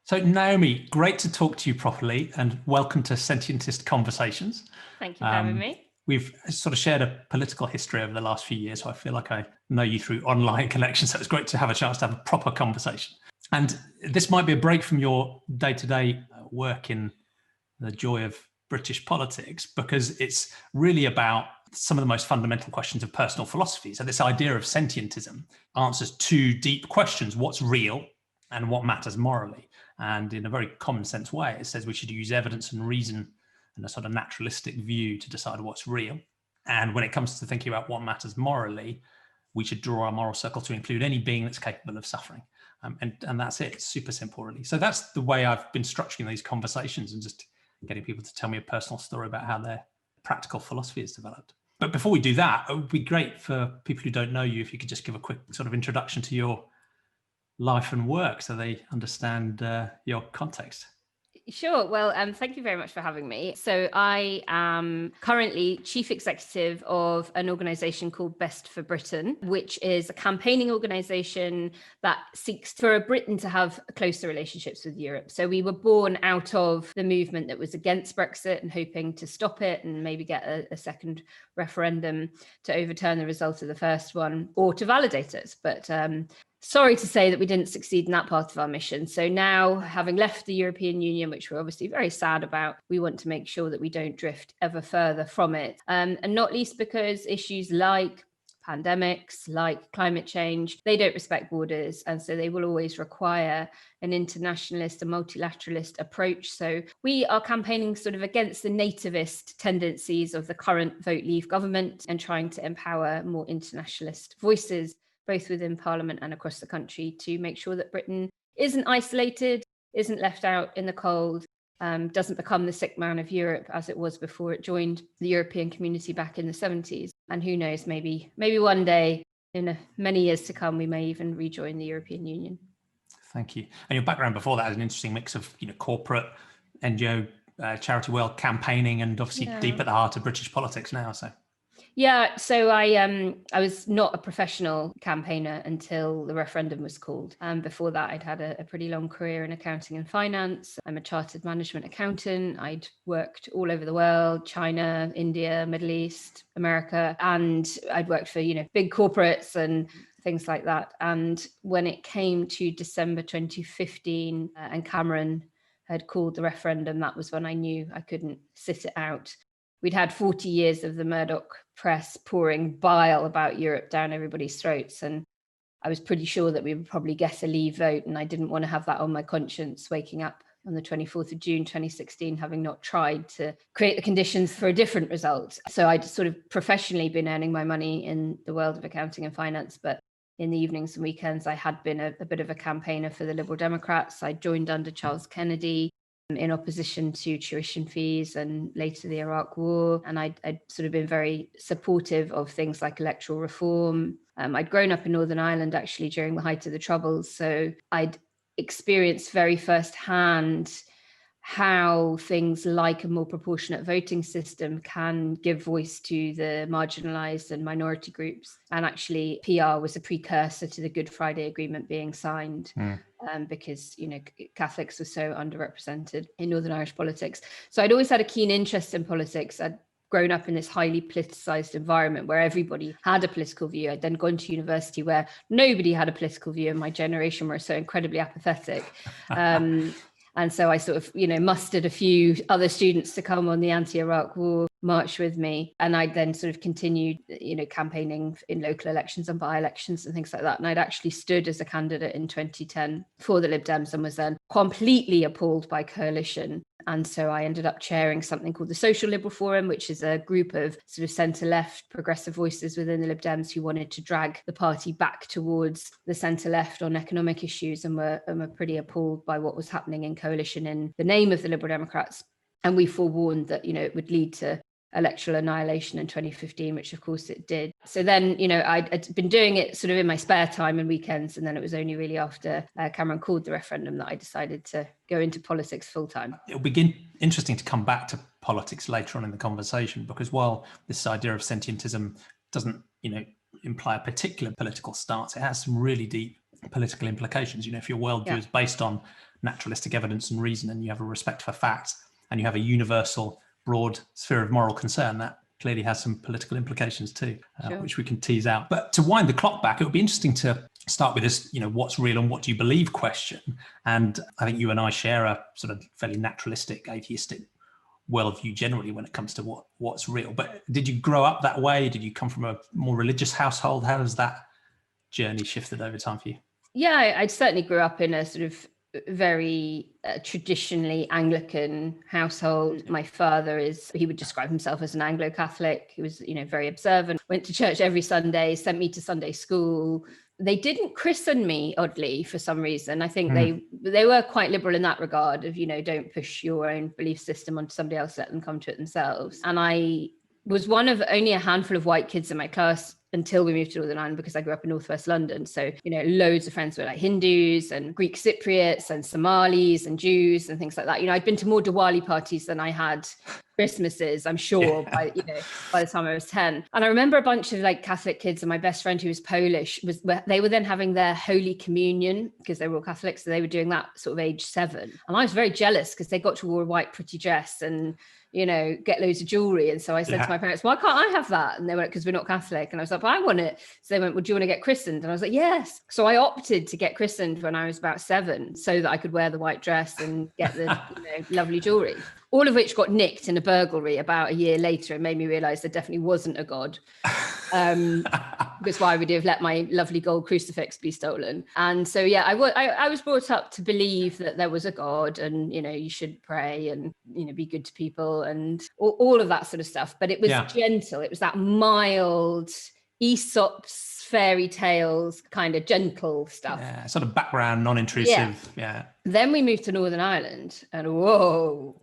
So Naomi, great to talk to you properly and welcome to Sentientist Conversations. Thank you for having me. We've sort of shared a political history over the last few years, so I feel like I know you through online connections, so it's great to have a chance to have a proper conversation. And this might be a break from your day-to-day work in the joy of British politics, because it's really about some of the most fundamental questions of personal philosophy. So this idea of sentientism answers two deep questions: what's real and what matters morally? And in a very common sense way, it says we should use evidence and reason and a sort of naturalistic view to decide what's real. And when it comes to thinking about what matters morally, we should draw our moral circle to include any being that's capable of suffering. And that's it. It's super simple, really. So that's the way I've been structuring these conversations and just getting people to tell me a personal story about how their practical philosophy has developed. But before we do that, it would be great for people who don't know you if you could just give a quick sort of introduction to your life and work so they understand your context. Sure. Well, thank you very much for having me. So I am currently chief executive of an organisation called Best for Britain, which is a campaigning organisation that seeks for Britain to have closer relationships with Europe. So we were born out of the movement that was against Brexit and hoping to stop it and maybe get a second referendum to overturn the result of the first one or to validate it. But sorry to say that we didn't succeed in that part of our mission. So now, having left the European Union, which we're obviously very sad about, we want to make sure that we don't drift ever further from it. And not least because issues like pandemics, like climate change, they don't respect borders. And so they will always require an internationalist, a multilateralist approach. So we are campaigning sort of against the nativist tendencies of the current Vote Leave government and trying to empower more internationalist voices, both within Parliament and across the country, to make sure that Britain isn't isolated, isn't left out in the cold, doesn't become the sick man of Europe as it was before it joined the European community back in the 70s. And who knows, maybe one day in many years to come, we may even rejoin the European Union. Thank you. And your background before that is an interesting mix of, corporate, NGO, charity world, campaigning, and obviously deep at the heart of British politics now. Yeah, so I was not a professional campaigner until the referendum was called. Before that, I'd had a pretty long career in accounting and finance. I'm a chartered management accountant. I'd worked all over the world: China, India, Middle East, America, and I'd worked for big corporates and things like that. And when it came to December 2015 and Cameron had called the referendum, that was when I knew I couldn't sit it out. We'd had 40 years of the Murdoch press pouring bile about Europe down everybody's throats. And I was pretty sure that we would probably get a leave vote. And I didn't want to have that on my conscience, waking up on the 24th of June, 2016, having not tried to create the conditions for a different result. So I'd sort of professionally been earning my money in the world of accounting and finance. But in the evenings and weekends, I had been a bit of a campaigner for the Liberal Democrats. I joined under Charles Kennedy in opposition to tuition fees and later the Iraq War. And I'd sort of been very supportive of things like electoral reform. I'd grown up in Northern Ireland actually during the height of the Troubles. So I'd experienced very firsthand how things like a more proportionate voting system can give voice to the marginalized and minority groups. And actually, PR was a precursor to the Good Friday Agreement being signed, because Catholics were so underrepresented in Northern Irish politics. So I'd always had a keen interest in politics. I'd grown up in this highly politicized environment where everybody had a political view. I'd then gone to university where nobody had a political view, and my generation were so incredibly apathetic. And so I sort of, mustered a few other students to come on the anti-Iraq war march with me. And I then sort of continued, campaigning in local elections and by-elections and things like that. And I'd actually stood as a candidate in 2010 for the Lib Dems and was then completely appalled by coalition. And so I ended up chairing something called the Social Liberal Forum, which is a group of sort of centre-left progressive voices within the Lib Dems who wanted to drag the party back towards the centre-left on economic issues and were pretty appalled by what was happening in coalition in the name of the Liberal Democrats. And we forewarned that, it would lead to electoral annihilation in 2015, which of course it did. So then, I'd been doing it sort of in my spare time and weekends. And then it was only really after Cameron called the referendum that I decided to go into politics full time. It'll be interesting to come back to politics later on in the conversation, because while this idea of sentientism doesn't, imply a particular political stance, it has some really deep political implications. You know, if your worldview is based on naturalistic evidence and reason, and you have a respect for facts, and you have a universal, broad sphere of moral concern, that clearly has some political implications too, which we can tease out. But to wind the clock back, it would be interesting to start with this, you know, what's real and what do you believe question. And I think you and I share a sort of fairly naturalistic, atheistic worldview generally when it comes to what's real. But did you grow up that way? Did you come from a more religious household? How has that journey shifted over time for you? Yeah, I certainly grew up in a sort of very traditionally Anglican household. My father he would describe himself as an Anglo-Catholic. He was, you know, very observant, went to church every Sunday, sent me to Sunday school. They didn't christen me, oddly, for some reason. I think they were quite liberal in that regard of, you know, don't push your own belief system onto somebody else, let them come to it themselves. And I was one of only a handful of white kids in my class until we moved to Northern Ireland, because I grew up in Northwest London. So, you know, loads of friends were like Hindus and Greek Cypriots and Somalis and Jews and things like that. You know, I'd been to more Diwali parties than I had Christmases, I'm sure, by the time I was 10. And I remember a bunch of like Catholic kids, and my best friend who was Polish they were then having their Holy Communion, because they were all Catholics. So they were doing that sort of age 7. And I was very jealous because they got to wear a white pretty dress and, you know, get loads of jewellery. And so I said to my parents, why can't I have that? And they went, because we're not Catholic. And I was like, but I want it. So they went, well, do you want to get christened? And I was like, yes. So I opted to get christened when I was about 7 so that I could wear the white dress and get the lovely jewellery. All of which got nicked in a burglary about a year later and made me realise there definitely wasn't a God. Because why would you have let my lovely gold crucifix be stolen? And so, yeah, I was brought up to believe that there was a God, and, you know, you should pray and, you know, be good to people and all of that sort of stuff. But it was gentle. It was that mild Aesop's fairy tales kind of gentle stuff. Yeah, sort of background, non-intrusive. Yeah. Then we moved to Northern Ireland, and whoa,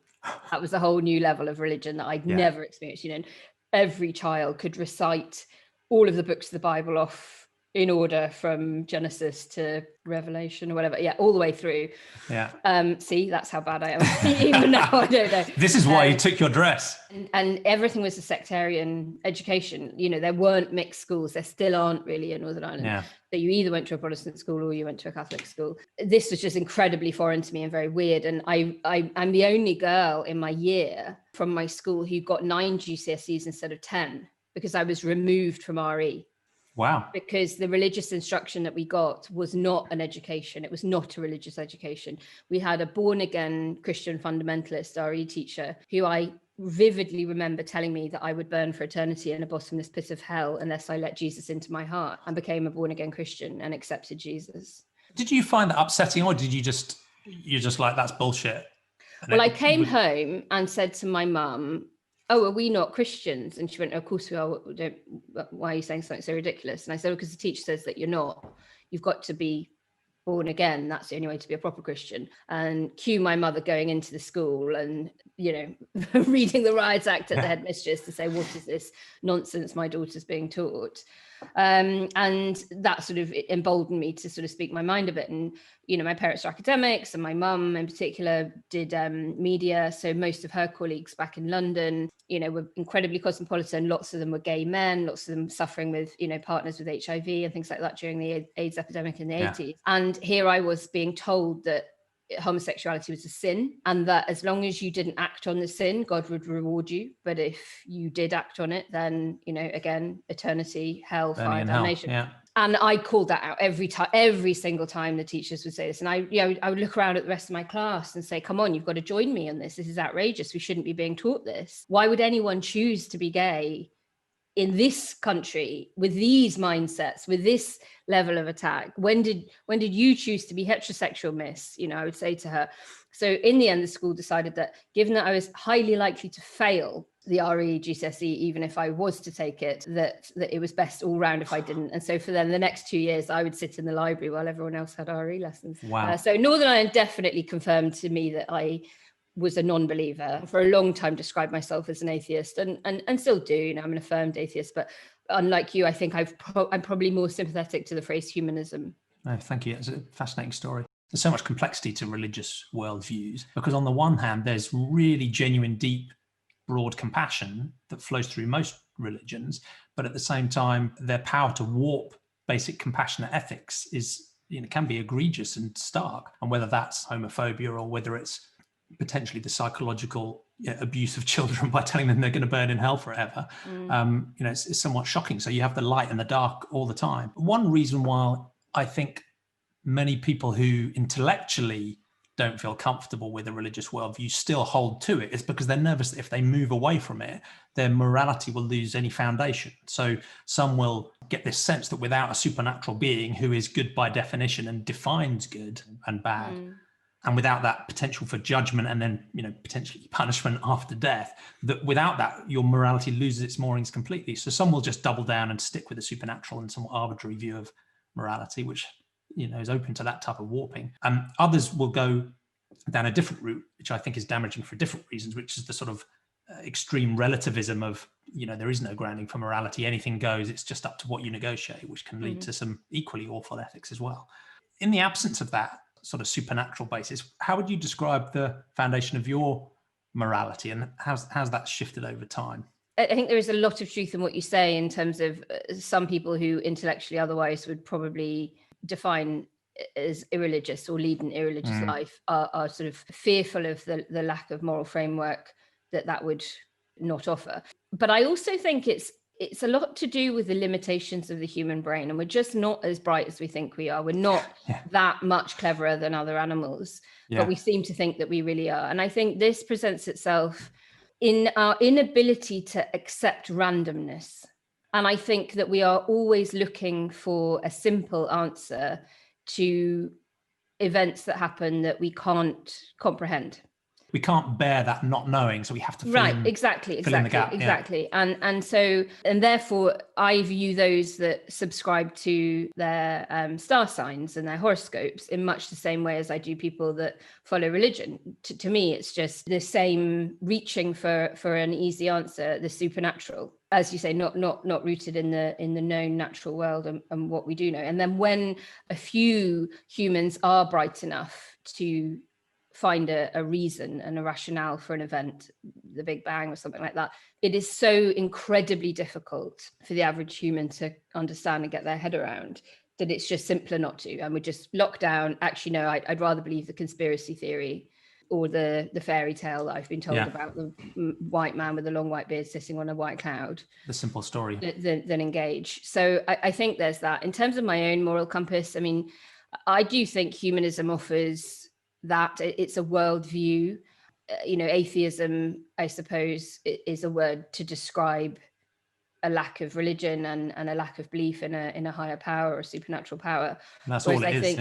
that was a whole new level of religion that I'd never experienced. You know, every child could recite all of the books of the Bible off in order from Genesis to Revelation or whatever. Yeah, all the way through. Yeah. See, that's how bad I am. Even now, I don't know. This is why you took your dress. And everything was a sectarian education. You know, there weren't mixed schools. There still aren't really in Northern Ireland. Yeah. So you either went to a Protestant school or you went to a Catholic school. This was just incredibly foreign to me and very weird. And I'm the only girl in my year from my school who got 9 GCSEs instead of 10, because I was removed from RE. Wow. Because the religious instruction that we got was not an education. It was not a religious education. We had a born-again Christian fundamentalist RE teacher who I vividly remember telling me that I would burn for eternity in a bottomless pit of hell unless I let Jesus into my heart, and became a born-again Christian and accepted Jesus. Did you find that upsetting, or did you're just like, that's bullshit? Well, I came home and said to my mum, oh, are we not Christians? And she went, of course we are. Why are you saying something so ridiculous? And I said, well, because the teacher says that you're not. You've got to be born again. That's the only way to be a proper Christian. And cue my mother going into the school and, you know, reading the Riot Act at the headmistress to say, what is this nonsense my daughter's being taught? And that sort of emboldened me to sort of speak my mind a bit. And, you know, my parents are academics, and my mum in particular did media. So most of her colleagues back in London, you know, were incredibly cosmopolitan. Lots of them were gay men, lots of them suffering with, you know, partners with HIV and things like that during the AIDS epidemic in the 80s. And here I was being told that homosexuality was a sin, and that as long as you didn't act on the sin, God would reward you. But if you did act on it, then, you know, again, eternity, hell, fire, damnation. Yeah. And I called that out every single time the teachers would say this. And I would look around at the rest of my class and say, come on, you've got to join me on this. This is outrageous. We shouldn't be being taught this. Why would anyone choose to be gay in this country with these mindsets, with this level of attack? When did you choose to be heterosexual, miss? You know, I would say to her. So in the end, the school decided that given that I was highly likely to fail the RE GCSE, even if I was to take it, that it was best all round if I didn't. And so for then the next 2 years, I would sit in the library while everyone else had RE lessons. Wow. So Northern Ireland definitely confirmed to me that I was a non-believer. For a long time described myself as an atheist, and still do. You know, I'm an affirmed atheist, but unlike you, I think I'm probably more sympathetic to the phrase humanism. No, thank you. It's a fascinating story. There's so much complexity to religious worldviews, because on the one hand, there's really genuine, deep, broad compassion that flows through most religions, but at the same time, their power to warp basic compassionate ethics is can be egregious and stark, and whether that's homophobia or whether it's potentially the psychological abuse of children by telling them they're going to burn in hell forever. It's somewhat shocking. So you have the light and the dark all the time. One reason why I think many people who intellectually don't feel comfortable with a religious worldview still hold to it is because they're nervous that if they move away from it, their morality will lose any foundation. So some will get this sense that without a supernatural being who is good by definition and defines good and bad, and without that potential for judgment and then, potentially punishment after death, that without that, your morality loses its moorings completely. So some will just double down and stick with a supernatural and somewhat arbitrary view of morality, which, is open to that type of warping. Others will go down a different route, which I think is damaging for different reasons, which is the sort of extreme relativism of, there is no grounding for morality. Anything goes. It's just up to what you negotiate, which can lead to some equally awful ethics as well. In the absence of that sort of supernatural basis, how would you describe the foundation of your morality, and how's that shifted over time? I think there is a lot of truth in what you say in terms of some people who intellectually otherwise would probably define as irreligious or lead an irreligious life are sort of fearful of the lack of moral framework that would not offer. But I also think it's a lot to do with the limitations of the human brain, and we're just not as bright as we think we are. We're not that much cleverer than other animals, but we seem to think that we really are. And I think this presents itself in our inability to accept randomness. And I think that we are always looking for a simple answer to events that happen that we can't comprehend. We can't bear that not knowing, so we have to fill in the gap. And therefore I view those that subscribe to their star signs and their horoscopes in much the same way as I do people that follow religion. To me, it's just the same reaching for an easy answer, the supernatural, as you say, not rooted in the known natural world and what we do know. And then when a few humans are bright enough to find a reason and a rationale for an event, the Big Bang or something like that, it is so incredibly difficult for the average human to understand and get their head around that it's just simpler not to. And we just lock down. Actually, no, I'd rather believe the conspiracy theory or the fairy tale that I've been told about the white man with a long white beard sitting on a white cloud. The simple story. Than engage. So I think there's that. In terms of my own moral compass, I mean, I do think humanism offers that. It's a worldview. Atheism, I suppose, is a word to describe a lack of religion and a lack of belief in a higher power or supernatural power. And that's all it is.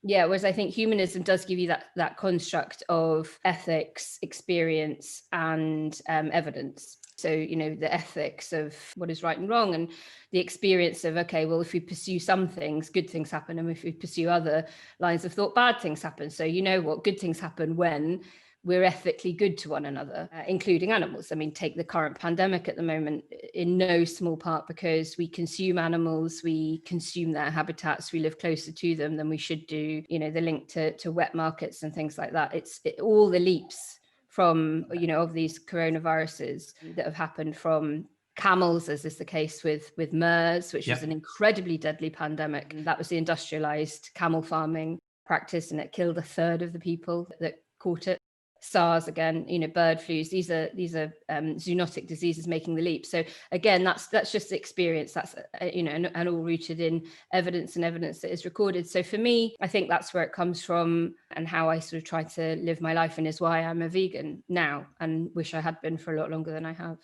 Whereas I think humanism does give you that construct of ethics, experience, and evidence. So, the ethics of what is right and wrong, and the experience of, okay, well, if we pursue some things, good things happen. And if we pursue other lines of thought, bad things happen. So, good things happen when we're ethically good to one another, including animals. I mean, take the current pandemic at the moment, in no small part because we consume animals, we consume their habitats, we live closer to them than we should do. The link to wet markets and things like that. All the leaps from, of these coronaviruses that have happened from camels, as is the case with MERS, which was an incredibly deadly pandemic. That was the industrialized camel farming practice, and it killed a third of the people that caught it. SARS again, bird flus. These are zoonotic diseases making the leap. So again, that's just the experience. That's and all rooted in evidence and evidence that is recorded. So for me, I think that's where it comes from, and how I sort of try to live my life, and is why I'm a vegan now, and wish I had been for a lot longer than I have.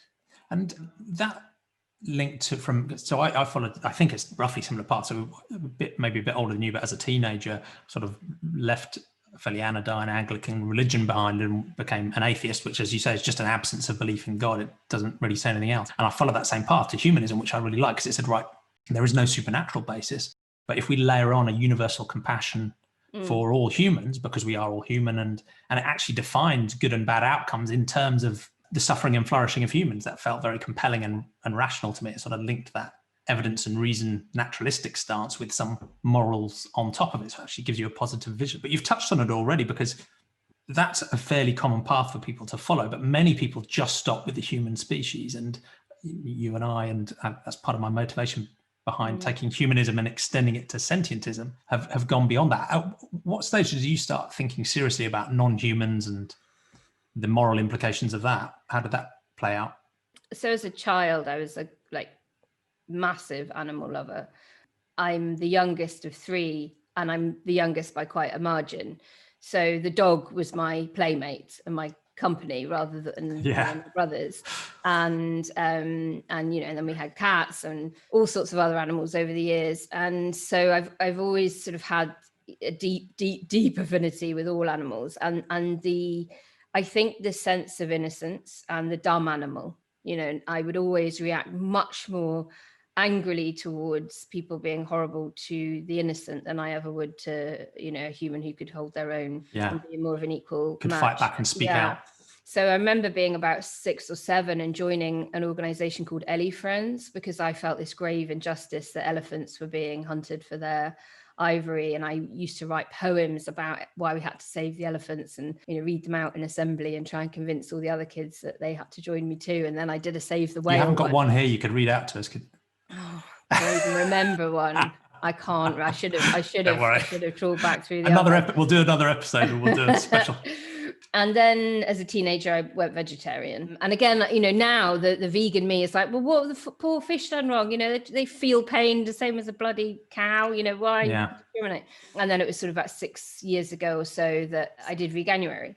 And that linked to I followed, I think it's roughly similar paths. So maybe a bit older than you, but as a teenager, sort of left a fairly anodyne Anglican religion behind and became an atheist, which, as you say, is just an absence of belief in God. It doesn't really say anything else. And I followed that same path to humanism, which I really like, because it said, right, there is no supernatural basis, but if we layer on a universal compassion for all humans, because we are all human, and it actually defines good and bad outcomes in terms of the suffering and flourishing of humans, that felt very compelling and rational to me. It sort of linked that evidence and reason naturalistic stance with some morals on top of it. So it actually gives you a positive vision. But you've touched on it already, because that's a fairly common path for people to follow. But many people just stop with the human species. And you and I, and that's part of my motivation behind taking humanism and extending it to sentientism have gone beyond that. At what stage did you start thinking seriously about non-humans and the moral implications of that? How did that play out? So as a child, I was a massive animal lover. I'm the youngest of three, and I'm the youngest by quite a margin. So the dog was my playmate and my company rather than my brothers. And then we had cats and all sorts of other animals over the years. And so I've always sort of had a deep affinity with all animals, and I think the sense of innocence and the dumb animal. I would always react much more angrily towards people being horrible to the innocent than I ever would to, a human who could hold their own and be more of an equal could match. Fight back and speak out. So I remember being about 6 or 7 and joining an organization called Ellie Friends, because I felt this grave injustice that elephants were being hunted for their ivory, and I used to write poems about why we had to save the elephants and read them out in assembly and try and convince all the other kids that they had to join me too. And then I did a Save the Whale. You haven't got one here you could read out to us? I don't even remember one. I can't. I should have trawled back through the we'll do another episode, and we'll do a special. And then as a teenager, I went vegetarian. And again, now the vegan me is like, well, what have the poor fish done wrong? They feel pain the same as a bloody cow. Why discriminate? And then it was sort of about 6 years ago or so that I did Veganuary.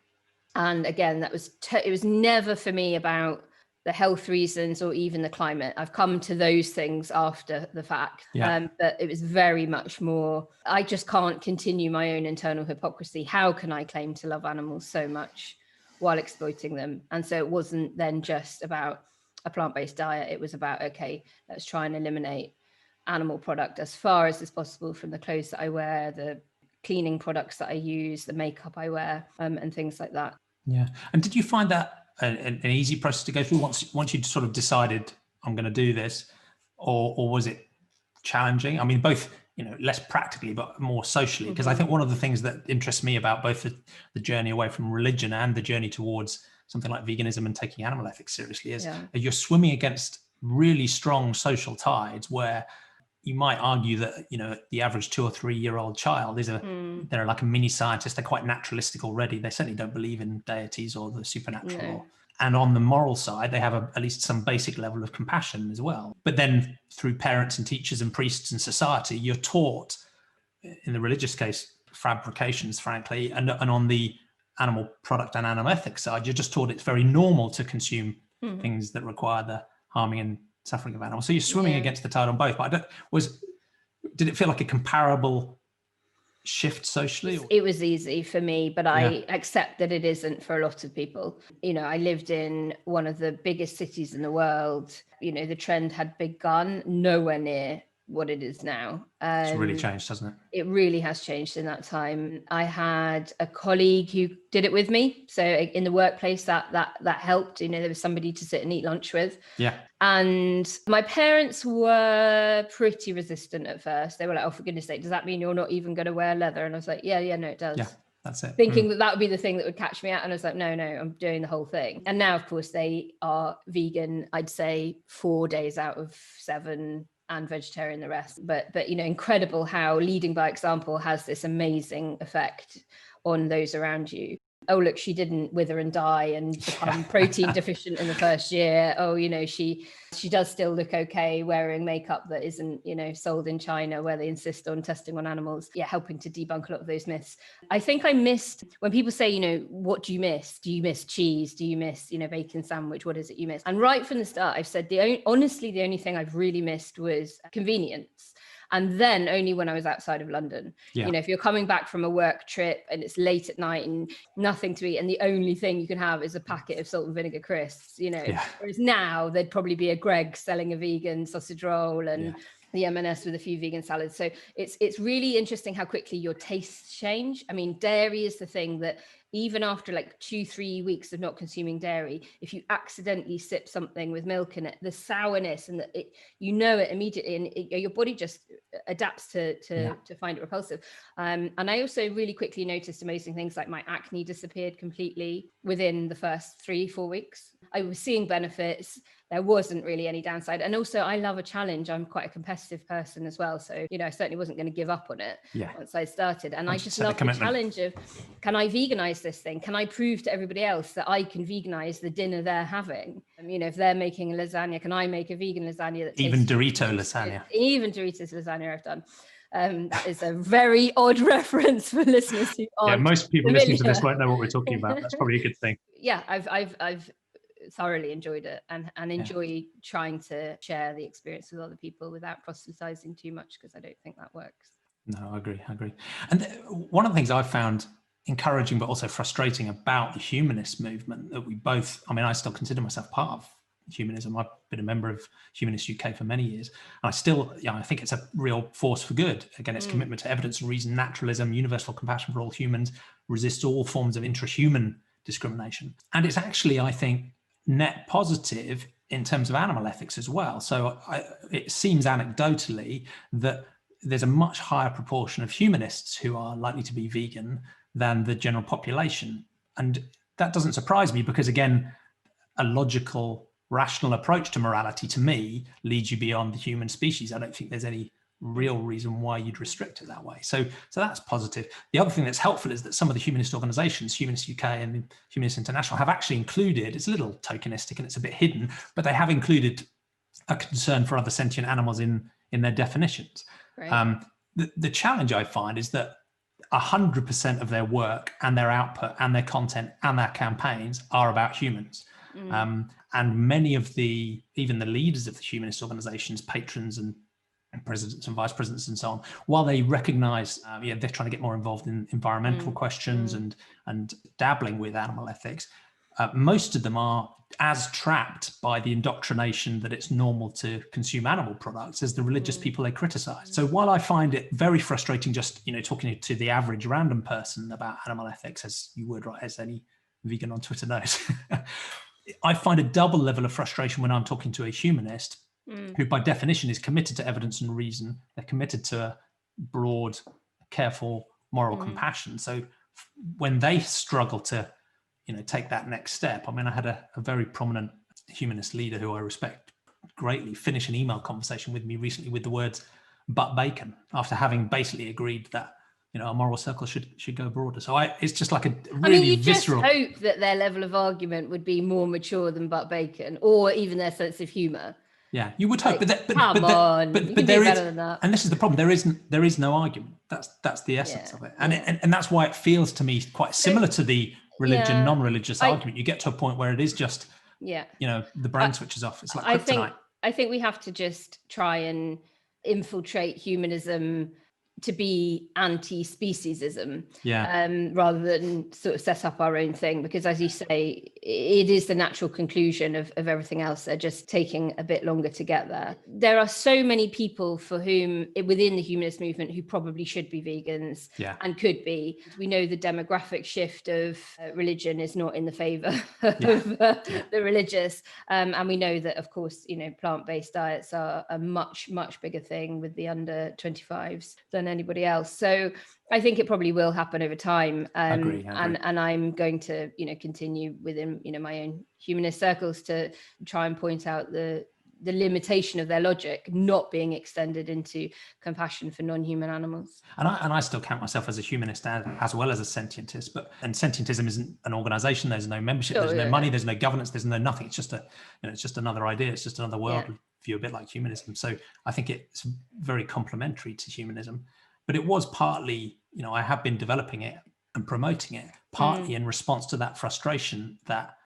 And again, that was it was never for me about the health reasons or even the climate. I've come to those things after the fact. But it was very much more, I just can't continue my own internal hypocrisy. How can I claim to love animals so much while exploiting them? And so it wasn't then just about a plant-based diet. It was about, okay, let's try and eliminate animal product as far as is possible from the clothes that I wear, the cleaning products that I use, the makeup I wear, and things like that. Yeah. And did you find that an easy process to go through once you'd sort of decided I'm going to do this, or was it challenging? I mean, both, less practically, but more socially, because I think one of the things that interests me about both the journey away from religion and the journey towards something like veganism and taking animal ethics seriously is you're swimming against really strong social tides where you might argue that, the average 2 or 3 year old child is they're like a mini scientist. They're quite naturalistic already. They certainly don't believe in deities or the supernatural. No. And on the moral side, they have at least some basic level of compassion as well. But then through parents and teachers and priests and society, you're taught, in the religious case, fabrications, frankly, and on the animal product and animal ethics side, you're just taught it's very normal to consume things that require the harming and suffering of animals. So you're swimming against the tide on both. But did it feel like a comparable shift socially? It was easy for me, but I accept that it isn't for a lot of people. I lived in one of the biggest cities in the world. The trend had begun, nowhere near what it is now. It's really changed, hasn't it? It really has changed in that time. I had a colleague who did it with me. So in the workplace, that helped. There was somebody to sit and eat lunch with. Yeah. And my parents were pretty resistant at first. They were like, oh, for goodness sake, does that mean you're not even going to wear leather? And I was like, yeah, no, it does. Yeah, that's it. Thinking that would be the thing that would catch me out. And I was like, no, I'm doing the whole thing. And now, of course, they are vegan, I'd say 4 days out of 7, and vegetarian the rest. But incredible how leading by example has this amazing effect on those around you. Oh, look, she didn't wither and die and become protein deficient in the first year. Oh, she does still look okay wearing makeup that isn't, sold in China where they insist on testing on animals. Yeah, helping to debunk a lot of those myths. I think I missed when people say, what do you miss? Do you miss cheese? Do you miss, bacon sandwich? What is it you miss? And right from the start, I've said honestly, the only thing I've really missed was convenience. And then only when I was outside of London. If you're coming back from a work trip and it's late at night and nothing to eat and the only thing you can have is a packet of salt and vinegar crisps, whereas now there'd probably be a Greggs selling a vegan sausage roll and the M&S with a few vegan salads. So it's really interesting how quickly your tastes change. I mean, dairy is the thing that even after like 2-3 weeks of not consuming dairy, if you accidentally sip something with milk in it, the sourness and it immediately, and your body just adapts to find it repulsive. And I also really quickly noticed amazing things like my acne disappeared completely within the first 3-4 weeks. I was seeing benefits. There wasn't really any downside. And also, I love a challenge. I'm quite a competitive person as well. So, I certainly wasn't going to give up on it once I started. And I just love the challenge of, can I veganize this thing? Can I prove to everybody else that I can veganize the dinner they're having? If they're making a lasagna, can I make a vegan lasagna that even Dorito lasagna? Even Doritos lasagna I've done. That is a very odd reference for listeners who aren't. Yeah, most people listening to this won't know what we're talking about. That's probably a good thing. Yeah, I've thoroughly enjoyed it and enjoy trying to share the experience with other people without proselytizing too much, because I don't think that works. No, I agree. And one of the things I've found encouraging but also frustrating about the humanist movement that we both, I still consider myself part of humanism. I've been a member of Humanist UK for many years. And I still, I think it's a real force for good. Again, its commitment to evidence and reason, naturalism, universal compassion for all humans, resists all forms of intrahuman discrimination. And it's actually, I think, net positive in terms of animal ethics as well. So it seems anecdotally that there's a much higher proportion of humanists who are likely to be vegan than the general population. And that doesn't surprise me because, again, a logical, rational approach to morality, to me, leads you beyond the human species. I don't think there's any real reason why you'd restrict it that way. So that's positive. The other thing that's helpful is that some of the humanist organizations, Humanist UK and Humanist International, have actually included, it's a little tokenistic and it's a bit hidden, but they have included a concern for other sentient animals in their definitions. Right. The challenge I find is that 100% of their work and their output and their content and their campaigns are about humans. And many of even the leaders of the humanist organizations, patrons and presidents and vice presidents and so on, while they recognize they're trying to get more involved in environmental questions and dabbling with animal ethics, most of them are as trapped by the indoctrination that it's normal to consume animal products as the religious people they criticize. So while I find it very frustrating just talking to the average random person about animal ethics, as you would, right, as any vegan on Twitter knows, I find a double level of frustration when I'm talking to a humanist who by definition is committed to evidence and reason. They're committed to a broad, careful, moral compassion. So when they struggle to, take that next step, I had a very prominent humanist leader who I respect greatly finish an email conversation with me recently with the words, "but bacon," after having basically agreed that, a moral circle should go broader. So it's just like a really visceral. Just hope that their level of argument would be more mature than but bacon, or even their sense of humor. Yeah, you would hope, but there is, and this is the problem. There is no argument. That's the essence of it, and that's why it feels to me quite similar to the religion, non-religious argument. You get to a point where it is just, the brain switches off. It's like kryptonite. I think we have to just try and infiltrate humanism to be anti-speciesism, rather than sort of set up our own thing, because as you say, it is the natural conclusion of everything else. They're just taking a bit longer to get there. There are so many people for whom within the humanist movement who probably should be vegans and could be. We know the demographic shift of religion is not in the favor of the religious, and we know that, of course, plant-based diets are a much, much bigger thing with the under 25s than anybody else. So I think it probably will happen over time. Agree. And I'm going to, continue within, my own humanist circles to try and point out the limitation of their logic not being extended into compassion for non-human animals. And I still count myself as a humanist as well as a sentientist, and Sentientism isn't an organization. There's no membership, there's no money, there's no governance, there's no nothing. It's just it's just another idea. It's just another world view, a bit like humanism. So I think it's very complementary to humanism, but it was partly, I have been developing it and promoting it partly in response to that frustration that,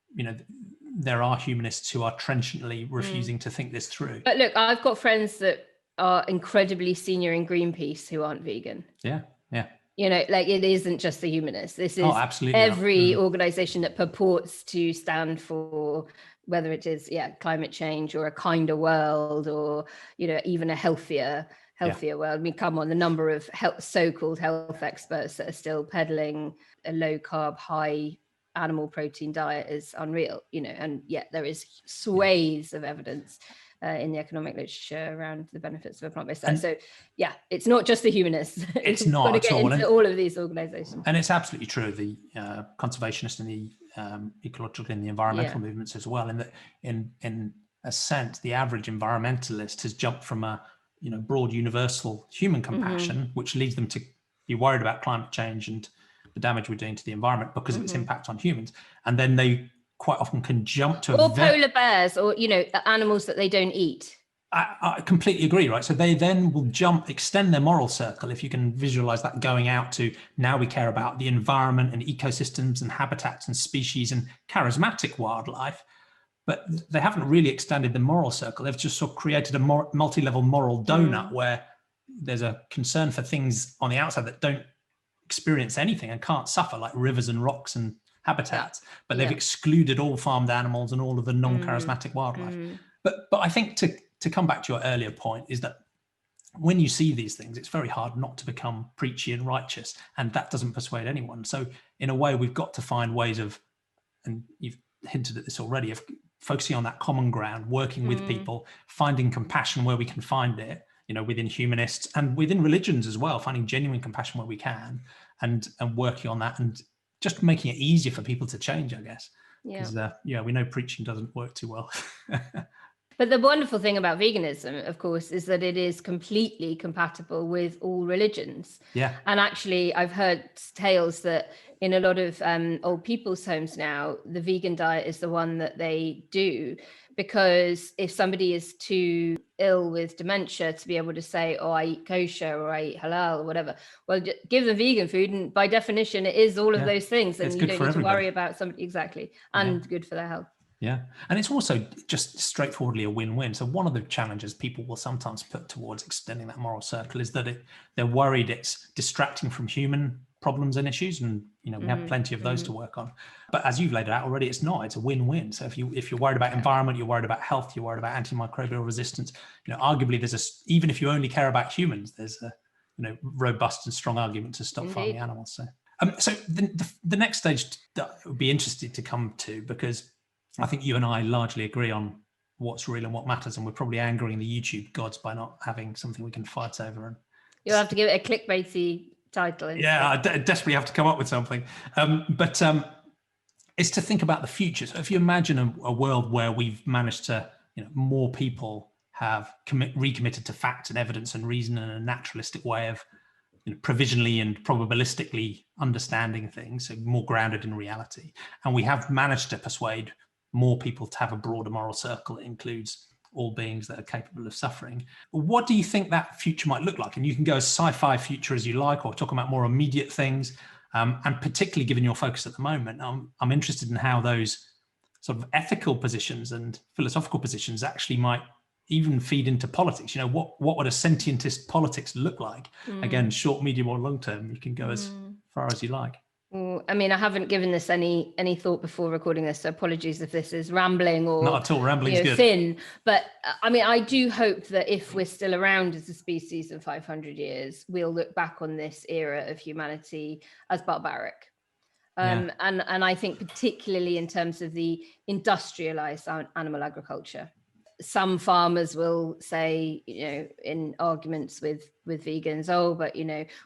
there are humanists who are trenchantly refusing to think this through. But look, I've got friends that are incredibly senior in Greenpeace who aren't vegan. Yeah. It isn't just the humanists. This is absolutely every organization that purports to stand for, whether it is climate change or a kinder world, or even a healthier world. I mean, come on, the number of so-called health experts that are still peddling a low-carb, high animal protein diet is unreal, and yet there is swathes of evidence in the economic literature around the benefits of a plant-based diet. So yeah, it's not just the humanists. It's not got to at get all. into all of these organizations. And it's absolutely true. The conservationist and the ecological and the environmental movements as well. In a sense, the average environmentalist has jumped from a broad universal human compassion, which leads them to be worried about climate change and the damage we're doing to the environment because of its impact on humans. And then they quite often can jump to polar bears or animals that they don't eat. I completely agree, right? So they then will extend their moral circle, if you can visualize that, going out to now we care about the environment and ecosystems and habitats and species and charismatic wildlife, but they haven't really extended the moral circle. They've just sort of created a multi-level moral donut where there's a concern for things on the outside that don't experience anything and can't suffer, like rivers and rocks and habitats, but they've excluded all farmed animals and all of the non-charismatic wildlife. But I think to come back to your earlier point is that when you see these things, it's very hard not to become preachy and righteous, and that doesn't persuade anyone. So in a way, we've got to find ways of, and you've hinted at this already, of focusing on that common ground, working with people, finding compassion where we can find it, within humanists and within religions as well, finding genuine compassion where we can, and working on that and just making it easier for people to change, I guess. Because we know preaching doesn't work too well. But the wonderful thing about veganism, of course, is that it is completely compatible with all religions. Yeah. And actually, I've heard tales that in a lot of old people's homes now, the vegan diet is the one that they do, because if somebody is too ill with dementia to be able to say, oh, I eat kosher or I eat halal or whatever, well, give them vegan food. And by definition, it is all of those things. And you don't need to worry about somebody. Exactly. And good for their health. Yeah. And it's also just straightforwardly a win-win. So one of the challenges people will sometimes put towards extending that moral circle is that they're worried it's distracting from human problems and issues. And, we have plenty of those to work on. But as you've laid it out already, it's not. It's a win-win. So if you're worried about environment, you're worried about health, you're worried about antimicrobial resistance, arguably even if you only care about humans, there's a robust and strong argument to stop farming animals. So the next stage that I would be interested to come to, because I think you and I largely agree on what's real and what matters, and we're probably angering the YouTube gods by not having something we can fight over. And you'll have to give it a clickbaity title. Yeah, I desperately have to come up with something. But it's to think about the future. So if you imagine a world where we've managed to, more people have recommitted to fact and evidence and reason in a naturalistic way of provisionally and probabilistically understanding things, so more grounded in reality, and we have managed to persuade more people to have a broader moral circle that includes all beings that are capable of suffering. What do you think that future might look like? And you can go as sci-fi future as you like, or talk about more immediate things. And particularly given your focus at the moment, I'm interested in how those sort of ethical positions and philosophical positions actually might even feed into politics. What would a sentientist politics look like? Again, short, medium, or long term, you can go as far as you like. Well, I mean, I haven't given this any thought before recording this, so apologies if this is rambling or not at all. Rambling's good. Thin. But I mean, I do hope that if we're still around as a species in 500 years, we'll look back on this era of humanity as barbaric. And I think particularly in terms of the industrialized animal agriculture. Some farmers will say, in arguments with vegans, oh, but,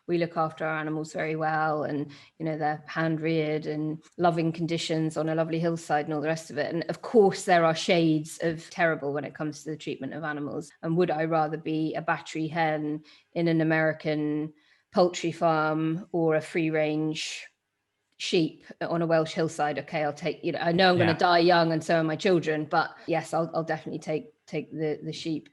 we look after our animals very well, and, they're hand reared and loving conditions on a lovely hillside and all the rest of it. And of course, there are shades of terrible when it comes to the treatment of animals. And would I rather be a battery hen in an American poultry farm or a free range sheep on a Welsh hillside? Okay, I'll take, I know I'm going to die young, and so are my children, but yes, I'll definitely take the sheep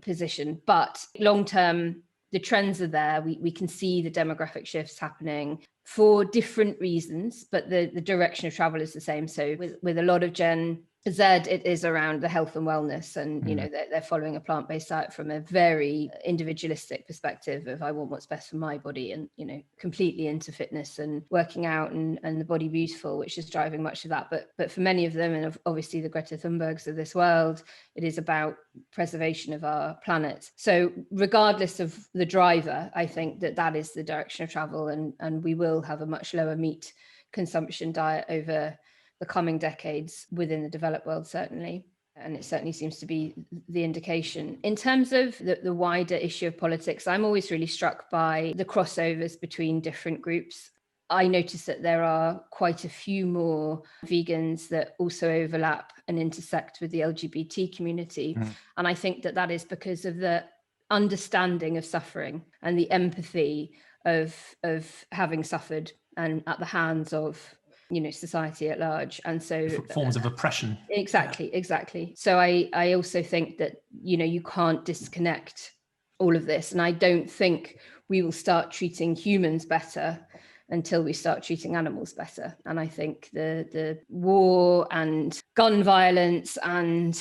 position. But long term, the trends are there. We can see the demographic shifts happening for different reasons, but the direction of travel is the same. So with a lot of Gen Z, it is around the health and wellness, and they're following a plant-based diet from a very individualistic perspective of I want what's best for my body, and completely into fitness and working out and the body beautiful, which is driving much of that. But for many of them, and obviously the Greta Thunbergs of this world, it is about preservation of our planet. So regardless of the driver, I think that is the direction of travel, and we will have a much lower meat consumption diet over the coming decades within the developed world, certainly. And it certainly seems to be the indication. In terms of the wider issue of politics, I'm always really struck by the crossovers between different groups. I notice that there are quite a few more vegans that also overlap and intersect with the LGBT community. And I think that is because of the understanding of suffering and the empathy of having suffered and at the hands of society at large. And so different forms of oppression. Exactly. So I also think that you can't disconnect all of this, and I don't think we will start treating humans better until we start treating animals better. And I think the war and gun violence and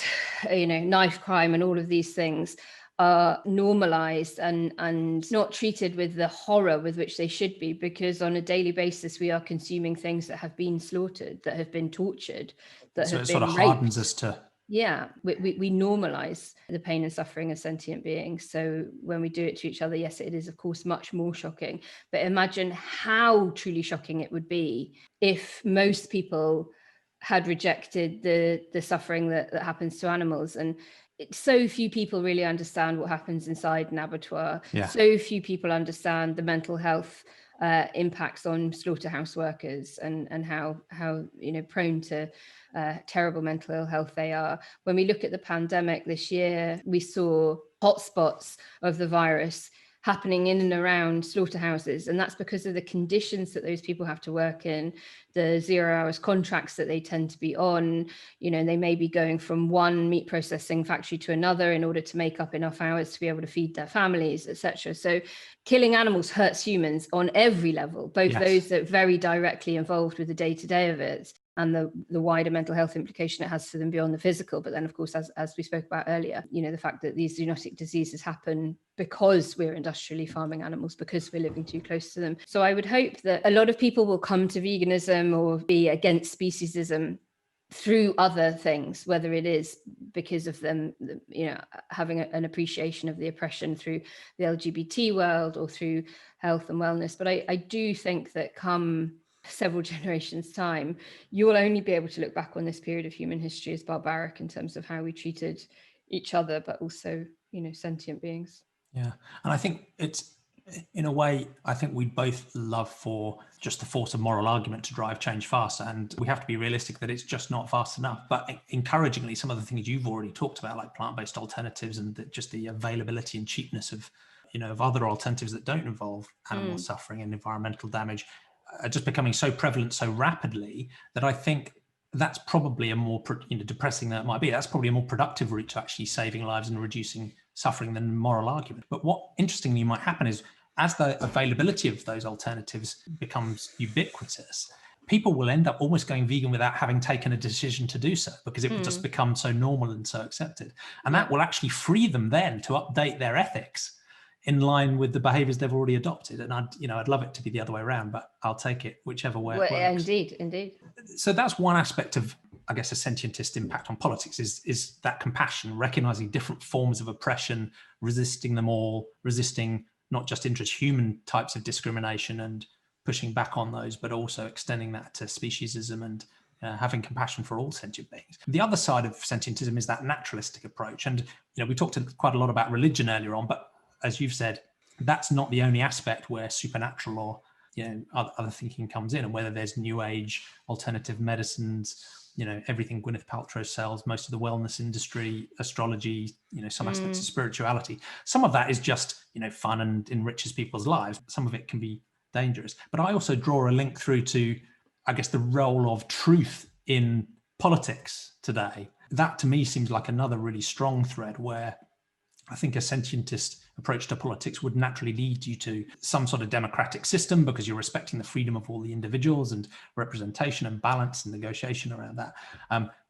knife crime and all of these things are normalized and not treated with the horror with which they should be, because on a daily basis we are consuming things that have been slaughtered, that have been tortured, that so have it been sort of raped. hardens us to we normalize the pain and suffering of sentient beings. So when we do it to each other, yes, it is of course much more shocking, but imagine how truly shocking it would be if most people had rejected the suffering that happens to animals. And so few people really understand what happens inside an abattoir. So few people understand the mental health impacts on slaughterhouse workers and how prone to terrible mental ill health they are. When we look at the pandemic this year, we saw hotspots of the virus happening in and around slaughterhouses, and that's because of the conditions that those people have to work in, the 0 hours contracts that they tend to be on. They may be going from one meat processing factory to another in order to make up enough hours to be able to feed their families, etc. So killing animals hurts humans on every level, both those that are very directly involved with the day-to-day of it and the wider mental health implication it has for them beyond the physical. But then, of course, as we spoke about earlier, the fact that these zoonotic diseases happen because we're industrially farming animals, because we're living too close to them. So I would hope that a lot of people will come to veganism or be against speciesism through other things, whether it is because of them, having an appreciation of the oppression through the LGBT world or through health and wellness. But I do think that come several generations' time, you will only be able to look back on this period of human history as barbaric in terms of how we treated each other, but also, sentient beings. Yeah. And I think it's, in a way, I think we both love for just the force of moral argument to drive change faster. And we have to be realistic that it's just not fast enough. But encouragingly, some of the things you've already talked about, like plant-based alternatives and just the availability and cheapness of, of other alternatives that don't involve animal suffering and environmental damage, are just becoming so prevalent so rapidly that I think that's probably a more, depressing that it might be, that's probably a more productive route to actually saving lives and reducing suffering than moral argument. But what interestingly might happen is, as the availability of those alternatives becomes ubiquitous, people will end up almost going vegan without having taken a decision to do so, because it will just become so normal and so accepted. And that will actually free them then to update their ethics in line with the behaviors they've already adopted. And I'd love it to be the other way around, but I'll take it whichever way it works. Indeed. So that's one aspect of, I guess, a sentientist impact on politics is that compassion, recognizing different forms of oppression, resisting them all, resisting not just interhuman types of discrimination and pushing back on those, but also extending that to speciesism and having compassion for all sentient beings. The other side of sentientism is that naturalistic approach. And, we talked quite a lot about religion earlier on, but as you've said, that's not the only aspect where supernatural or other thinking comes in, and whether there's new age alternative medicines, everything Gwyneth Paltrow sells, most of the wellness industry, astrology, some aspects of spirituality. Some of that is just, fun and enriches people's lives. Some of it can be dangerous. But I also draw a link through to, I guess, the role of truth in politics today. That to me seems like another really strong thread where I think a sentientist approach to politics would naturally lead you to some sort of democratic system, because you're respecting the freedom of all the individuals and representation and balance and negotiation around that.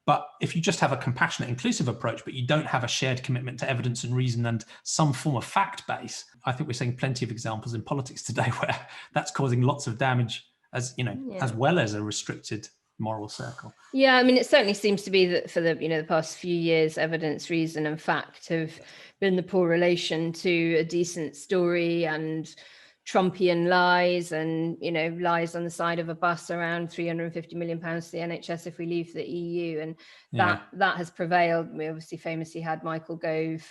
But if you just have a compassionate, inclusive approach, but you don't have a shared commitment to evidence and reason and some form of fact base, I think we're seeing plenty of examples in politics today where that's causing lots of damage, as as well as a restricted moral circle. Yeah, I mean, it certainly seems to be that for the past few years, evidence, reason, and fact have been the poor relation to a decent story and Trumpian lies and, lies on the side of a bus around £350 million to the NHS if we leave the EU. And that has prevailed. We obviously famously had Michael Gove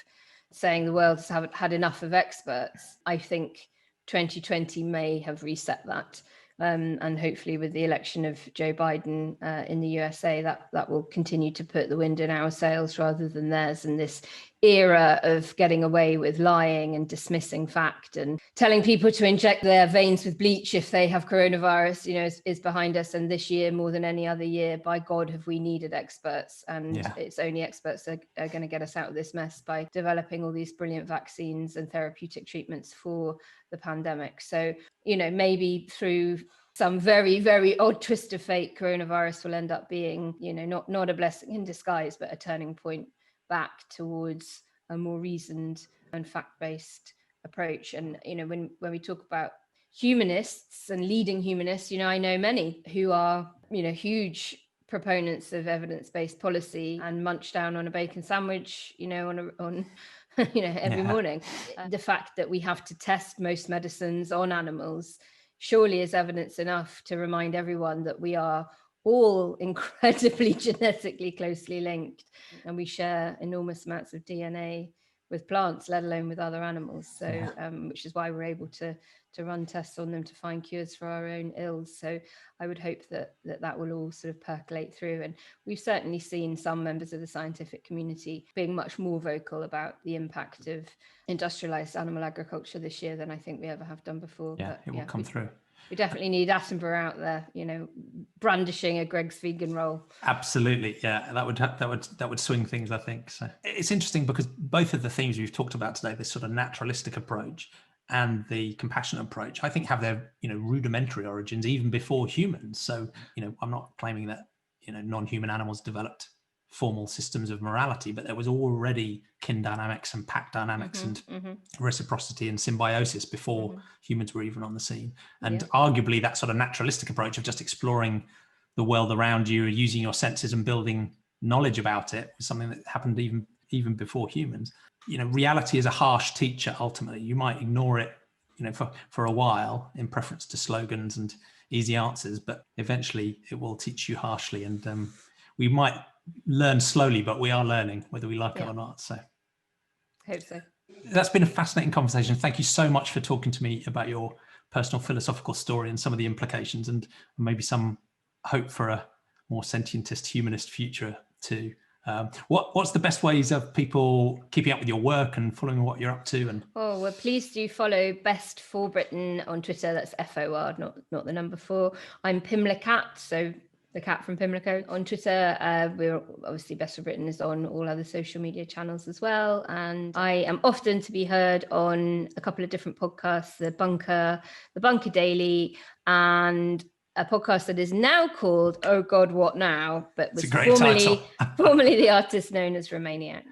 saying the world has had enough of experts. I think 2020 may have reset that. And hopefully with the election of Joe Biden in the USA, that will continue to put the wind in our sails rather than theirs. And this era of getting away with lying and dismissing fact and telling people to inject their veins with bleach if they have coronavirus, is behind us. And this year, more than any other year, by God, have we needed experts. And it's only experts that are going to get us out of this mess by developing all these brilliant vaccines and therapeutic treatments for the pandemic. So, maybe through some very, very odd twist of fate, coronavirus will end up being, not a blessing in disguise, but a turning point back towards a more reasoned and fact-based approach. And, when we talk about humanists and leading humanists, I know many who are, huge proponents of evidence-based policy and munch down on a bacon sandwich, on every morning. The fact that we have to test most medicines on animals surely is evidence enough to remind everyone that we are all incredibly genetically closely linked, and we share enormous amounts of DNA with plants, let alone with other animals. So, which is why we're able to run tests on them to find cures for our own ills. So I would hope that will all sort of percolate through. And we've certainly seen some members of the scientific community being much more vocal about the impact of industrialized animal agriculture this year than I think we ever have done before. Yeah, it will come through. We definitely need Attenborough out there, brandishing a Greg's vegan roll. Absolutely, yeah, that would swing things, I think. So it's interesting because both of the themes we've talked about today, this sort of naturalistic approach and the compassionate approach, I think have their rudimentary origins even before humans. So I'm not claiming that non-human animals developed formal systems of morality, but there was already kin dynamics and pack dynamics and reciprocity and symbiosis before humans were even on the scene. And arguably that sort of naturalistic approach of just exploring the world around you, using your senses and building knowledge about it was something that happened even before humans. Reality is a harsh teacher. Ultimately, you might ignore it for a while in preference to slogans and easy answers, but eventually it will teach you harshly. And we might learn slowly, but we are learning whether we like it or not. So I hope so. That's been a fascinating conversation. Thank you so much for talking to me about your personal philosophical story and some of the implications, and maybe some hope for a more sentientist humanist future too. What's the best ways of people keeping up with your work and following what you're up to? And well, please do follow Best for Britain on Twitter. That's FOR, not the number 4. I'm Pimlico Cat, so the cat from Pimlico on Twitter. We're obviously Best for Britain is on all other social media channels as well. And I am often to be heard on a couple of different podcasts, the Bunker Daily, and a podcast that is now called Oh God, What Now? But was formerly the artist known as Romaniacs.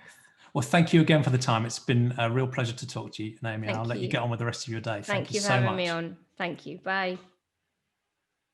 Well, thank you again for the time. It's been a real pleasure to talk to you, Naomi. I'll let you get on with the rest of your day. Thank you for so having much. me on. Thank you. Bye.